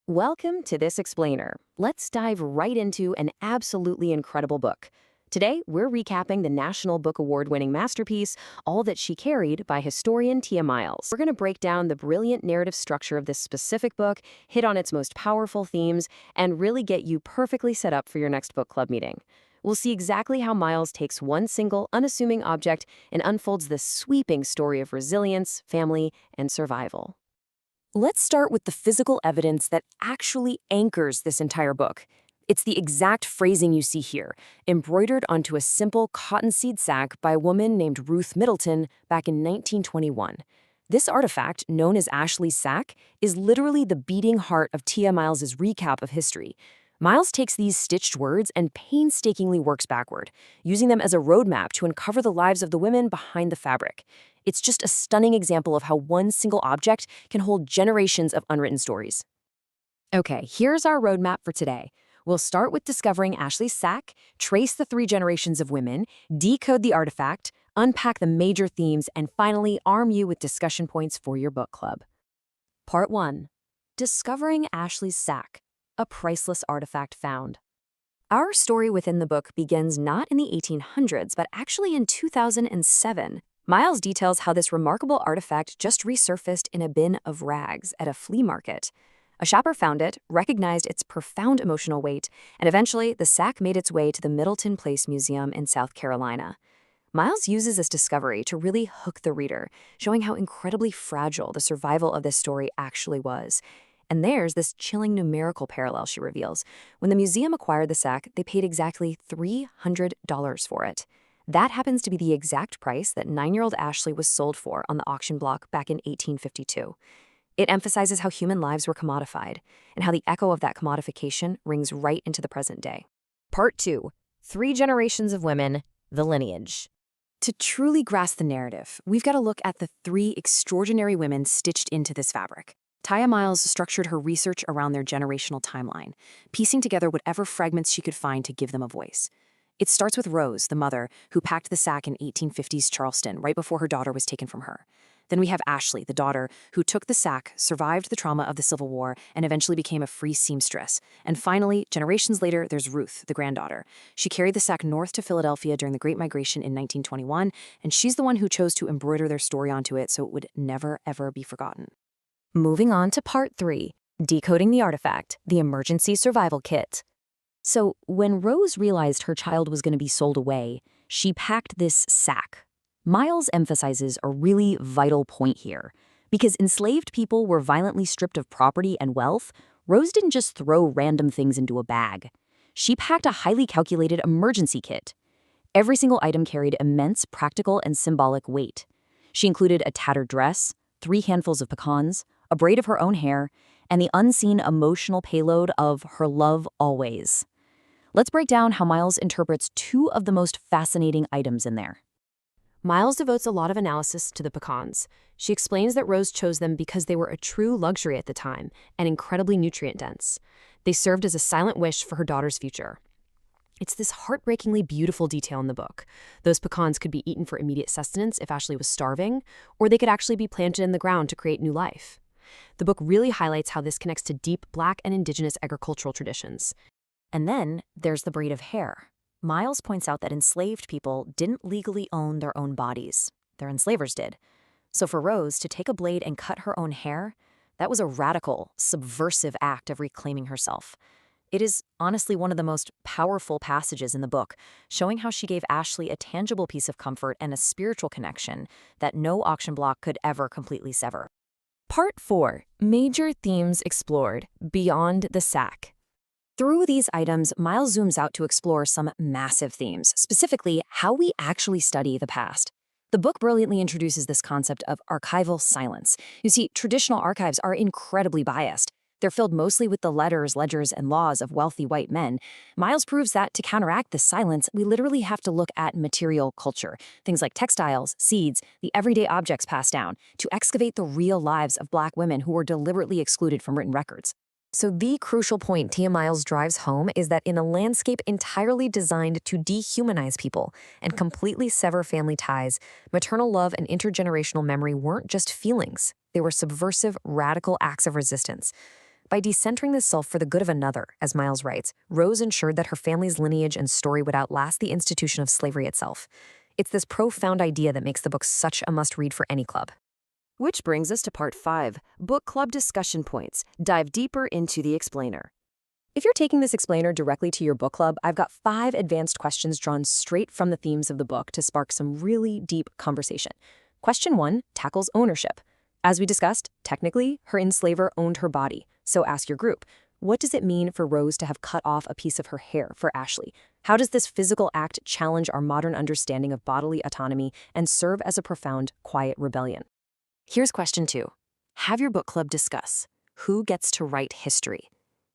Welcome to This Explainer. Let's dive right into an absolutely incredible book. Today, we're recapping the National Book Award-winning masterpiece, All That She Carried by historian Tia Miles. We're going to break down the brilliant narrative structure of this specific book, hit on its most powerful themes, and really get you perfectly set up for your next book club meeting. We'll see exactly how Miles takes one single, unassuming object and unfolds this sweeping story of resilience, family, and survival. Let's start with the physical evidence that actually anchors this entire book. It's the exact phrasing you see here, embroidered onto a simple cottonseed sack by a woman named Ruth Middleton back in 1921. This artifact, known as Ashley's sack, is literally the beating heart of Tia Miles's recap of history. Miles takes these stitched words and painstakingly works backward, using them as a roadmap to uncover the lives of the women behind the fabric. It's just a stunning example of how one single object can hold generations of unwritten stories. Okay, here's our roadmap for today. We'll start with discovering Ashley's sack, trace the 3 generations of women, decode the artifact, unpack the major themes, and finally arm you with discussion points for your book club. Part 1. Discovering Ashley's sack, a priceless artifact found. Our story within the book begins not in the 1800s, but actually in 2007. Miles details how this remarkable artifact just resurfaced in a bin of rags at a flea market. A shopper found it, recognized its profound emotional weight, and eventually the sack made its way to the Middleton Place Museum in South Carolina. Miles uses this discovery to really hook the reader, showing how incredibly fragile the survival of this story actually was. And there's this chilling numerical parallel she reveals. When the museum acquired the sack, they paid exactly $300 for it. That happens to be the exact price that 9-year-old Ashley was sold for on the auction block back in 1852. It emphasizes how human lives were commodified, and how the echo of that commodification rings right into the present day. Part 2. 3 generations of women, the lineage. To truly grasp the narrative, we've got to look at the 3 extraordinary women stitched into this fabric. Tia Miles structured her research around their generational timeline, piecing together whatever fragments she could find to give them a voice. It starts with Rose, the mother, who packed the sack in 1850s Charleston right before her daughter was taken from her. Then we have Ashley, the daughter, who took the sack, survived the trauma of the Civil War, and eventually became a free seamstress. And finally, generations later, there's Ruth, the granddaughter. She carried the sack north to Philadelphia during the Great Migration in 1921, and she's the one who chose to embroider their story onto it so it would never, ever be forgotten. Moving on to Part 3, Decoding the Artifact, the Emergency Survival Kit. So, when Rose realized her child was going to be sold away, she packed this sack. Miles emphasizes a really vital point here. Because enslaved people were violently stripped of property and wealth, Rose didn't just throw random things into a bag. She packed a highly calculated emergency kit. Every single item carried immense practical and symbolic weight. She included a tattered dress, 3 handfuls of pecans, a braid of her own hair, and the unseen emotional payload of her love always. Let's break down how Miles interprets 2 of the most fascinating items in there. Miles devotes a lot of analysis to the pecans. She explains that Rose chose them because they were a true luxury at the time and incredibly nutrient-dense. They served as a silent wish for her daughter's future. It's this heartbreakingly beautiful detail in the book. Those pecans could be eaten for immediate sustenance if Ashley was starving, or they could actually be planted in the ground to create new life. The book really highlights how this connects to deep Black and Indigenous agricultural traditions. And then there's the braid of hair. Miles points out that enslaved people didn't legally own their own bodies. Their enslavers did. So for Rose to take a blade and cut her own hair, that was a radical, subversive act of reclaiming herself. It is honestly one of the most powerful passages in the book, showing how she gave Ashley a tangible piece of comfort and a spiritual connection that no auction block could ever completely sever. Part 4. Major themes explored, beyond the sack. Through these items, Miles zooms out to explore some massive themes, specifically how we actually study the past. The book brilliantly introduces this concept of archival silence. You see, traditional archives are incredibly biased. They're filled mostly with the letters, ledgers, and laws of wealthy white men. Miles proves that to counteract this silence, we literally have to look at material culture, things like textiles, seeds, the everyday objects passed down, to excavate the real lives of Black women who were deliberately excluded from written records. So the crucial point Tia Miles drives home is that in a landscape entirely designed to dehumanize people and completely sever family ties, maternal love and intergenerational memory weren't just feelings. They were subversive, radical acts of resistance. By decentering the self for the good of another, as Miles writes, Rose ensured that her family's lineage and story would outlast the institution of slavery itself. It's this profound idea that makes the book such a must-read for any club. Which brings us to Part 5, Book Club Discussion Points. Dive deeper into the explainer. If you're taking this explainer directly to your book club, I've got 5 advanced questions drawn straight from the themes of the book to spark some really deep conversation. Question 1 tackles ownership. As we discussed, technically, her enslaver owned her body. So ask your group, what does it mean for Rose to have cut off a piece of her hair for Ashley? How does this physical act challenge our modern understanding of bodily autonomy and serve as a profound, quiet rebellion? Here's question 2. Have your book club discuss who gets to write history.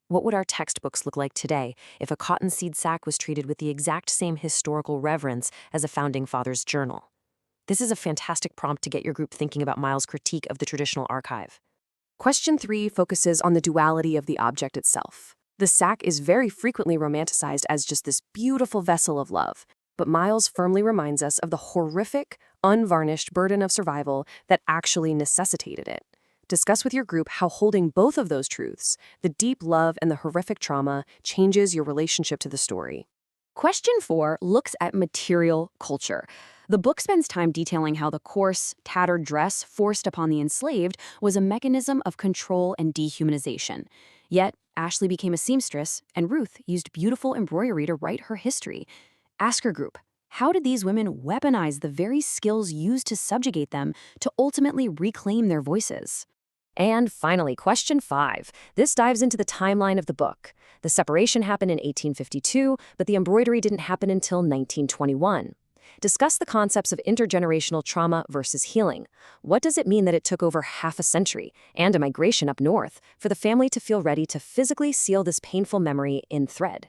What would our textbooks look like today if a cottonseed sack was treated with the exact same historical reverence as a founding father's journal? This is a fantastic prompt to get your group thinking about Miles' critique of the traditional archive. Question 3 focuses on the duality of the object itself. The sack is very frequently romanticized as just this beautiful vessel of love, but Miles firmly reminds us of the horrific, unvarnished burden of survival that actually necessitated it. Discuss with your group how holding both of those truths, the deep love and the horrific trauma, changes your relationship to the story. Question 4 looks at material culture. The book spends time detailing how the coarse, tattered dress forced upon the enslaved was a mechanism of control and dehumanization. Yet, Ashley became a seamstress, and Ruth used beautiful embroidery to write her history. Ask your group, how did these women weaponize the very skills used to subjugate them to ultimately reclaim their voices? And finally, question 5. This dives into the timeline of the book. The separation happened in 1852, but the embroidery didn't happen until 1921. Discuss the concepts of intergenerational trauma versus healing. What does it mean that it took over half a century and a migration up north for the family to feel ready to physically seal this painful memory in thread?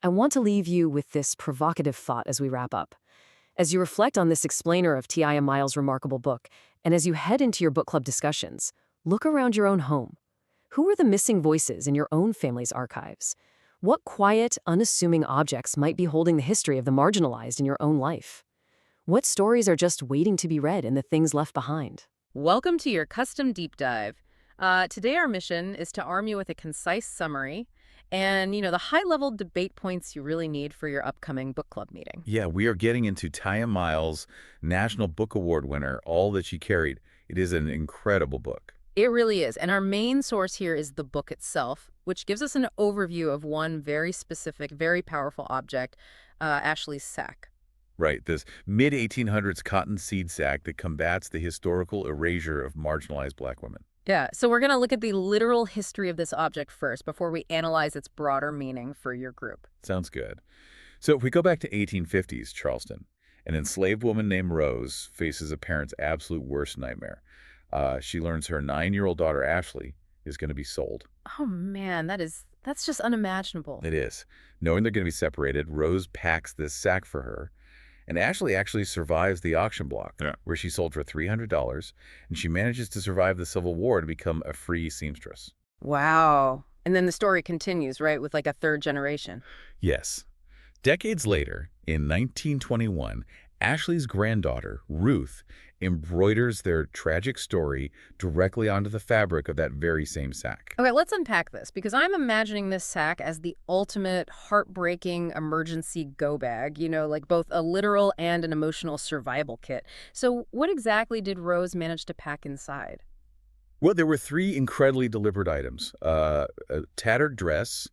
I want to leave you with this provocative thought as we wrap up. As you reflect on this explainer of T.I. Miles' remarkable book, and as you head into your book club discussions, look around your own home. Who are the missing voices in your own family's archives? What quiet, unassuming objects might be holding the history of the marginalized in your own life? What stories are just waiting to be read in the things left behind? Welcome to your custom deep dive. Today our mission is to arm you with a concise summary and, the high-level debate points you really need for your upcoming book club meeting. Yeah, we are getting into Taya Miles' National Book Award winner, All That She Carried. It is an incredible book. It really is. And our main source here is the book itself, which gives us an overview of one very specific, very powerful object, Ashley's sack. Right, this mid-1800s cotton seed sack that combats the historical erasure of marginalized Black women. Yeah, so we're going to look at the literal history of this object first before we analyze its broader meaning for your group. Sounds good. So if we go back to 1850s Charleston, an enslaved woman named Rose faces a parent's absolute worst nightmare. She learns her 9-year-old daughter, Ashley, is going to be sold. Oh, man, that's just unimaginable. It is. Knowing they're going to be separated, Rose packs this sack for her. And Ashley actually survives the auction block, where she sold for $300, and she manages to survive the Civil War to become a free seamstress. Wow. And then the story continues, right, with like a third generation. Yes. Decades later, in 1921, Ashley's granddaughter, Ruth, embroiders their tragic story directly onto the fabric of that very same sack. Okay, let's unpack this, because I'm imagining this sack as the ultimate heartbreaking emergency go bag, like both a literal and an emotional survival kit. So what exactly did Rose manage to pack inside? Well, there were 3 incredibly deliberate items. A tattered dress,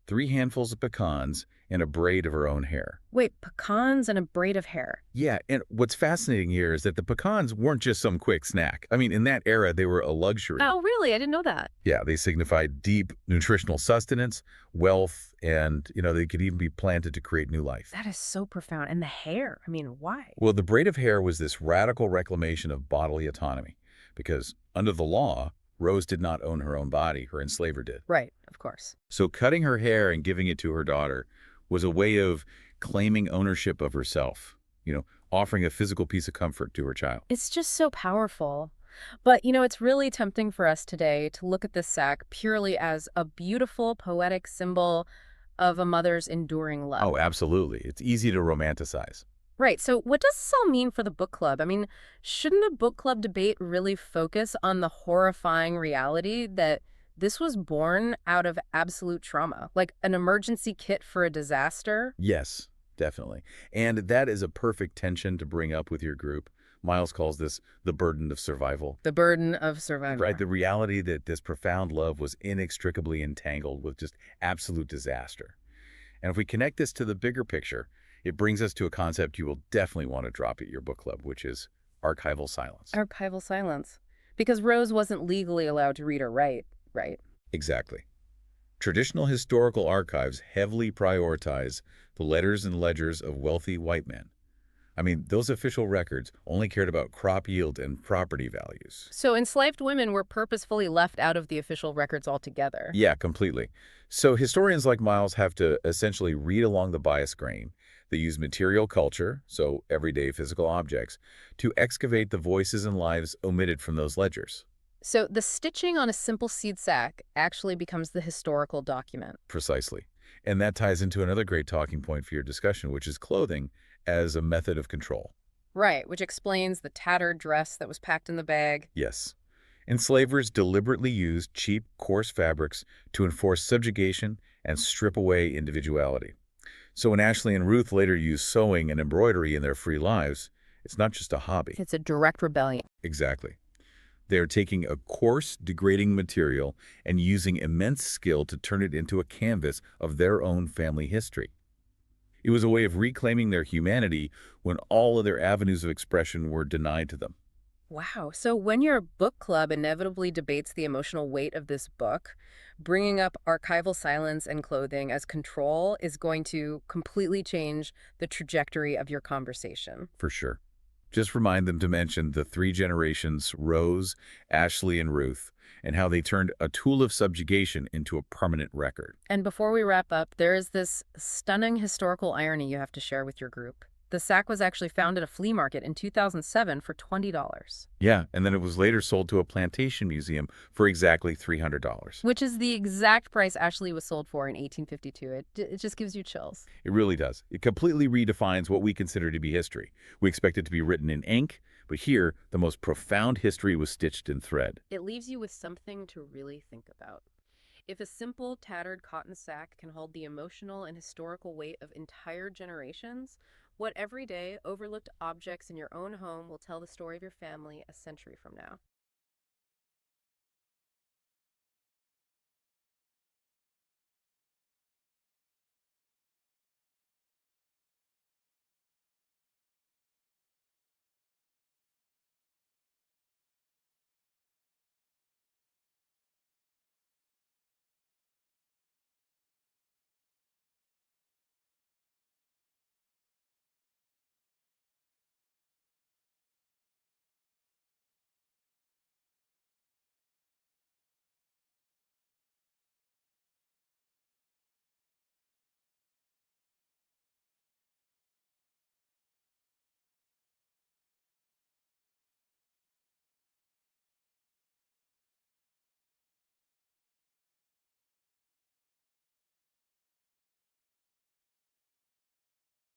3 handfuls of pecans, and a braid of her own hair. Wait, pecans and a braid of hair? Yeah, and what's fascinating here is that the pecans weren't just some quick snack. I mean, in that era, they were a luxury. Oh, really? I didn't know that. Yeah, they signified deep nutritional sustenance, wealth, and, they could even be planted to create new life. That is so profound. And the hair, why? Well, the braid of hair was this radical reclamation of bodily autonomy, because under the law, Rose did not own her own body, her enslaver did. Right, of course. So cutting her hair and giving it to her daughter was a way of claiming ownership of herself, offering a physical piece of comfort to her child. It's just so powerful. But, it's really tempting for us today to look at this sack purely as a beautiful, poetic symbol of a mother's enduring love. Oh, absolutely. It's easy to romanticize. Right. So what does this all mean for the book club? Shouldn't a book club debate really focus on the horrifying reality that This was born out of absolute trauma, like an emergency kit for a disaster. Yes, definitely. And that is a perfect tension to bring up with your group. Miles calls this the burden of survival. The burden of survival. Right, the reality that this profound love was inextricably entangled with just absolute disaster. And if we connect this to the bigger picture, it brings us to a concept you will definitely want to drop at your book club, which is archival silence. Archival silence. Because Rose wasn't legally allowed to read or write, right? Exactly. Traditional historical archives heavily prioritize the letters and ledgers of wealthy white men. I mean, those official records only cared about crop yield and property values. So enslaved women were purposefully left out of the official records altogether. Yeah, completely. So historians like Miles have to essentially read along the bias grain. They use material culture, so everyday physical objects, to excavate the voices and lives omitted from those ledgers. So the stitching on a simple seed sack actually becomes the historical document. Precisely. And that ties into another great talking point for your discussion, which is clothing as a method of control. Right, which explains the tattered dress that was packed in the bag. Yes. Enslavers deliberately used cheap, coarse fabrics to enforce subjugation and strip away individuality. So when Ashley and Ruth later use sewing and embroidery in their free lives, it's not just a hobby. It's a direct rebellion. Exactly. They are taking a coarse, degrading material and using immense skill to turn it into a canvas of their own family history. It was a way of reclaiming their humanity when all other avenues of expression were denied to them. Wow. So when your book club inevitably debates the emotional weight of this book, bringing up archival silence and clothing as control is going to completely change the trajectory of your conversation. For sure. Just remind them to mention the three generations, Rose, Ashley, and Ruth, and how they turned a tool of subjugation into a permanent record. And before we wrap up, there is this stunning historical irony you have to share with your group. The sack was actually found at a flea market in 2007 for $20. Yeah, and then it was later sold to a plantation museum for exactly $300. Which is the exact price Ashley was sold for in 1852. It just gives you chills. It really does. It completely redefines what we consider to be history. We expect it to be written in ink, but here, the most profound history was stitched in thread. It leaves you with something to really think about. If a simple, tattered cotton sack can hold the emotional and historical weight of entire generations, what everyday, overlooked objects in your own home will tell the story of your family a century from now?